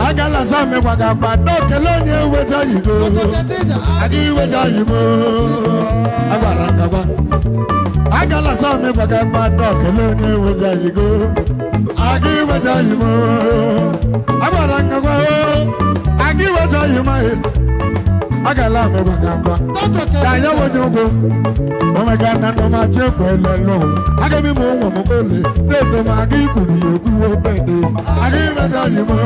Agala Sami Wagaba, Dokelone, whether you go. Agi, whether you go. Agarangaba. Agala Sami Wagaba, Dokelone, whether you go. Agi, whether you go. Agarangaba. Agi, whether you might. Agala Wagaba. Daya Wajogo. Oh my God, no matter where alone. I got me more on my belly. They don't Magi, you go baby. I give us all you more.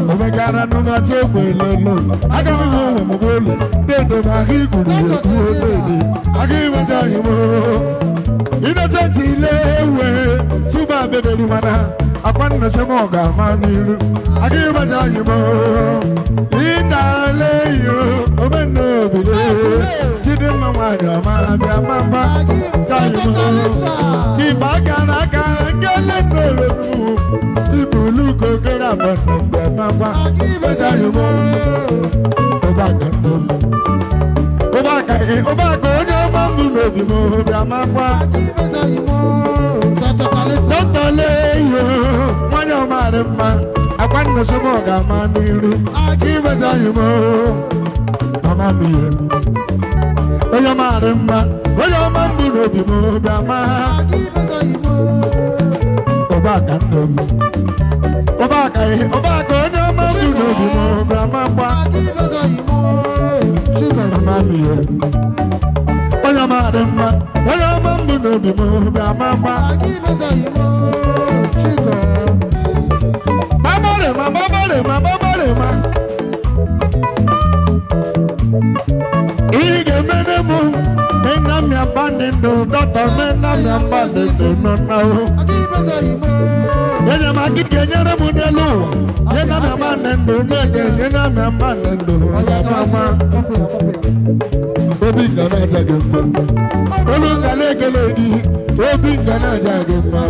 Oh my God, no matter where alone. I got me more on my belly. They don't Magi, you go baby. I give us all you more. In a delay, Suba baby, mana. Upon the Samoga, money. I give us all you more. In the lay you, oh my no, didn't know my mama. If I can get it, if you look good up on the mama, as I am Obaka, your mamma will be more than Mama. Don't lay you, one of my man. I want no smoke, money. I give us all you more. Mamma mia. Oh, your madam, oh, your man will be more than my. Obaka, your man will be more than my. Mamma mia. Oh, your madam, oh, your man will be more than my. Mama. Ige menemu, menam ya bandendo, doctor menam ya bandendo, no no. Yenya magi kenyere munelu, yenya ya bandendo, yenya ya bandendo, mama. Obi gana jagema, olu gale geledi, obi gana jagema.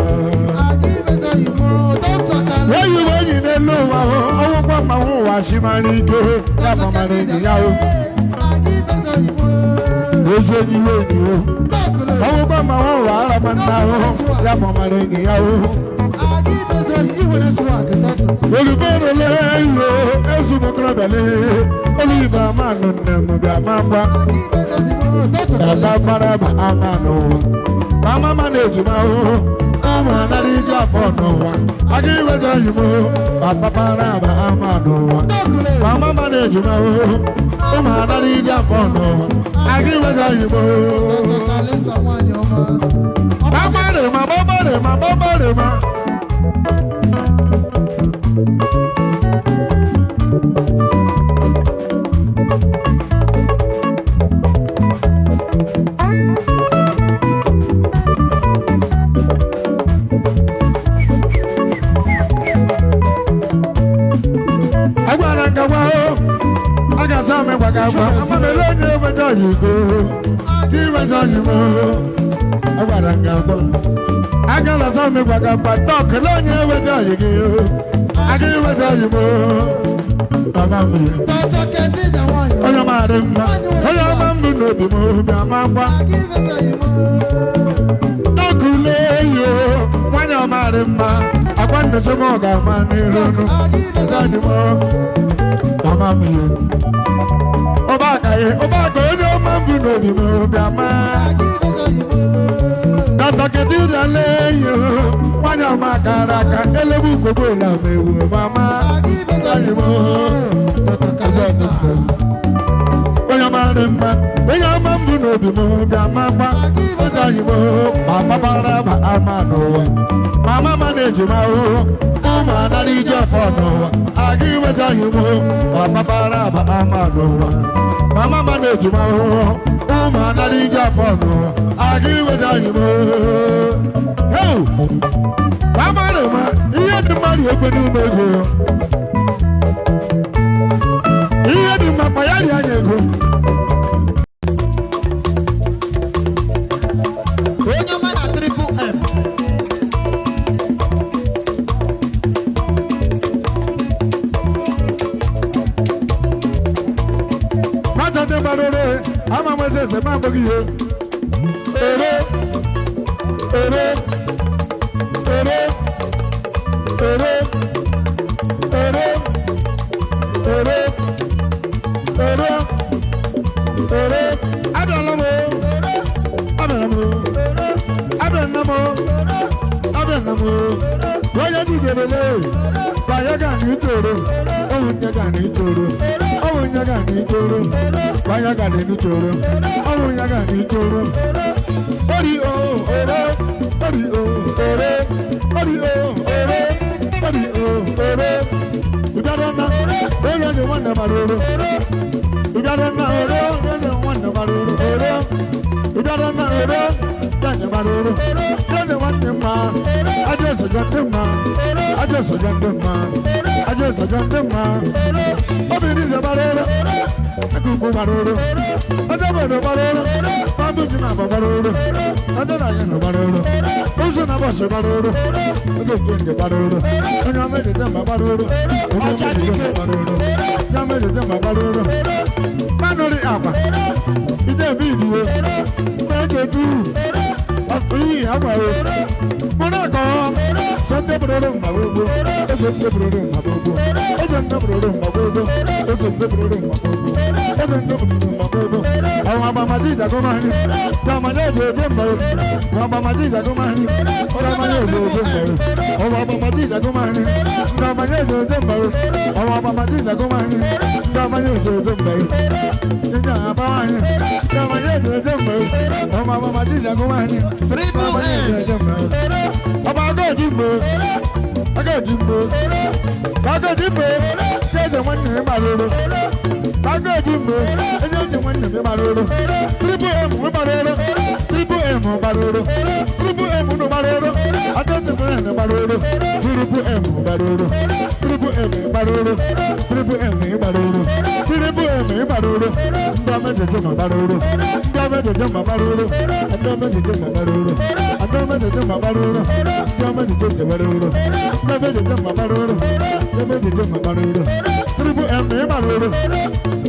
Where you in the low, oh, my was she married to Yamamari. Where's when you wait you? Oh, my Ramana, Yamamari. Well, you better lay low, as you grabele, Oliver Man and Mama. Mama manage my Mama, I need your phone. No one. I give it to you. Papa, Amano. Mama, manage you. Mama, I need your phone. No one. I give it to you. Mama. I'm a melody where you go. Give us all you more. I got a gabon. I got a zombie where I talk alone where you go. I give us all you more. Mamma, oh, your madam, oh, your mamma, no be more than Mamma. Don't lay you, when your madam, I want the Samoga money. I give us all you more. Mamma. Obaka, your man will know the Mobama. That I can do the lay you. One of my caraca, Elebu Cobola, Mama. When your man will know the Mobama. Papa, Amano. Mama manage my own. Mama, I need your phone. I give it to you. Papa, Amano. Mama manage my own. Mama, I need your phone. I give it to you. Hey, Mama, you had the money open to me. You had the Mapayari. When your man at Triple M. I'm a Moses, a man of you. debele bayaga ni toro ohun yaga ni toro ohun yaga ni toro bayaga ni toro ohun yaga ni toro ori o ore ori o ore ori o ore ori o ore udarana oya ni wana baroro udarana ore oya ni wana baroro ore udarana ore Danya baroro, danya wanema, ajeso jantema, ajeso jantema, ajeso jantema. Obiriza baroro, akuku baroro, adaboro baroro, bambujina baroro, adana yana baroro, usuna bosu baroro, adukende baroro, nyamede dema baroro, nyamede baroro, nyamede dema baroro. Manori apa, ide video, mede tu. Iyi agbaro, mọ̀nàkọ́, sọ́ndé bòròrò màgbogbo, ẹ̀sọ̀ndé bòròrò màgbogbo, ẹ̀sọ̀ndé bòròrò màgbogbo, ẹ̀sọ̀ndé bòròrò màgbogbo, ẹ̀sọ̀ndé bòròrò màgbogbo. Àwọn abàmàdì ìjàgbọ́ máa ń ní, jàmàlẹ́ èdè òde mbẹ̀rẹ̀. Àwọn abàmàdì ìjàgbọ́ máa ń ní, jàmàlẹ́ èdè òde mbẹ̀rẹ̀. Àwọn abàmàdì ìjàgbọ́ máa ń ní, jàmàlẹ́ èdè òde mbẹ̀rẹ̀. Àwọn abàmàdì ìjàgbọ́ máa ń ní, jàmàlẹ́ èdè òde mbẹ̀rẹ̀. Nígbà àbáwá yẹn, jàmàlẹ́ èdè òde mbẹ̀rẹ̀. Àwọn abàmàdì ìjàgbọ́ máa ń ní. Ọba agọ́dìgbò agọ́dìgbò agọ́dìgbò ṣẹ́jẹ̀ wọn nìyẹn bá lóró agọ́dìgbò ẹ̀jẹ̀ wọn nìyẹn bá lóró triple M bá lóró triple M bá lóró triple M ló bá lóró agọ́dìgbò ẹ̀ bá lóró triple M bá lóró triple M bá lóró triple M bá lóró triple M bá lóró ndọ́ mẹ́jẹ̀jẹ̀ mọ̀ bá lóró ndọ́ mẹ́jẹ̀jẹ̀ mọ̀ bá lóró ndọ́ mẹ́jẹ̀jẹ̀ mọ̀ bá lóró. Adamede mabaroro, Adamede mabaroro, Adamede mabaroro, Adamede mabaroro. Triple M mabaroro,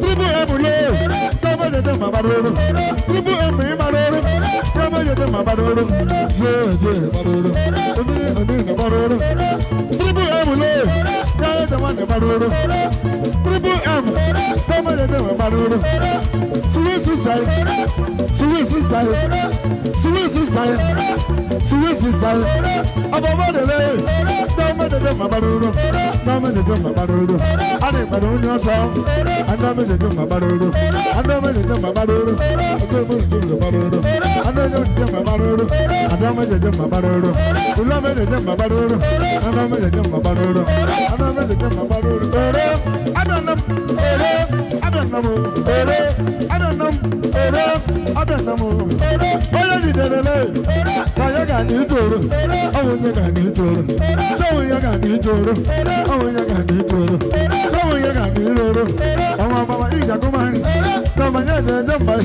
Triple M le, Adamede mabaroro, Triple M mabaroro, Adamede mabaroro. Je mabaroro, oni mabaroro. Triple M le, Adamede mabaroro, Triple M, Adamede mabaroro. Sweet sister, sweet sister, sweet sister. Sweet sister, above the lay, don't make them my baroro, don't make them my baroro. I didn't know your song, and don't make them my baroro, and don't make them my baroro. I don't make them my baroro, and don't make them my baroro, and don't make them my baroro. You don't make them my baroro, and don't make them my baroro, and don't make them my baroro. I don't know, I don't know, I don't know, I don't know. Why did they lay? Bayaga ni toro, awon yaga ni toro, sawon yaga ni toro, awon yaga ni toro, sawon yaga ni loro. Àwọn baba ìjàgó máa ń tọ́mọ yẹn jẹ́ jẹ́mbẹ́.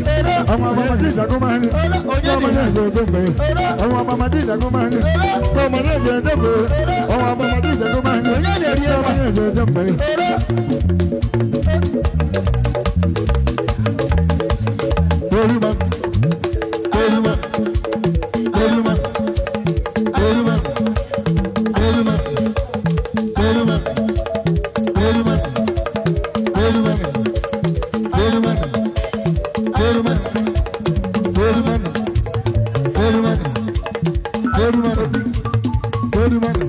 Àwọn baba ìjàgó máa ń tọ́mọ yẹn jẹ́ jẹ́mbẹ́. Àwọn baba ìjàgó máa ń tọ́mọ yẹn jẹ́ jẹ́mbẹ́. Àwọn baba ìjàgó máa ń tọ́mọ yẹn jẹ́ jẹ́mbẹ́. Olúwa, Olúwa. Very much.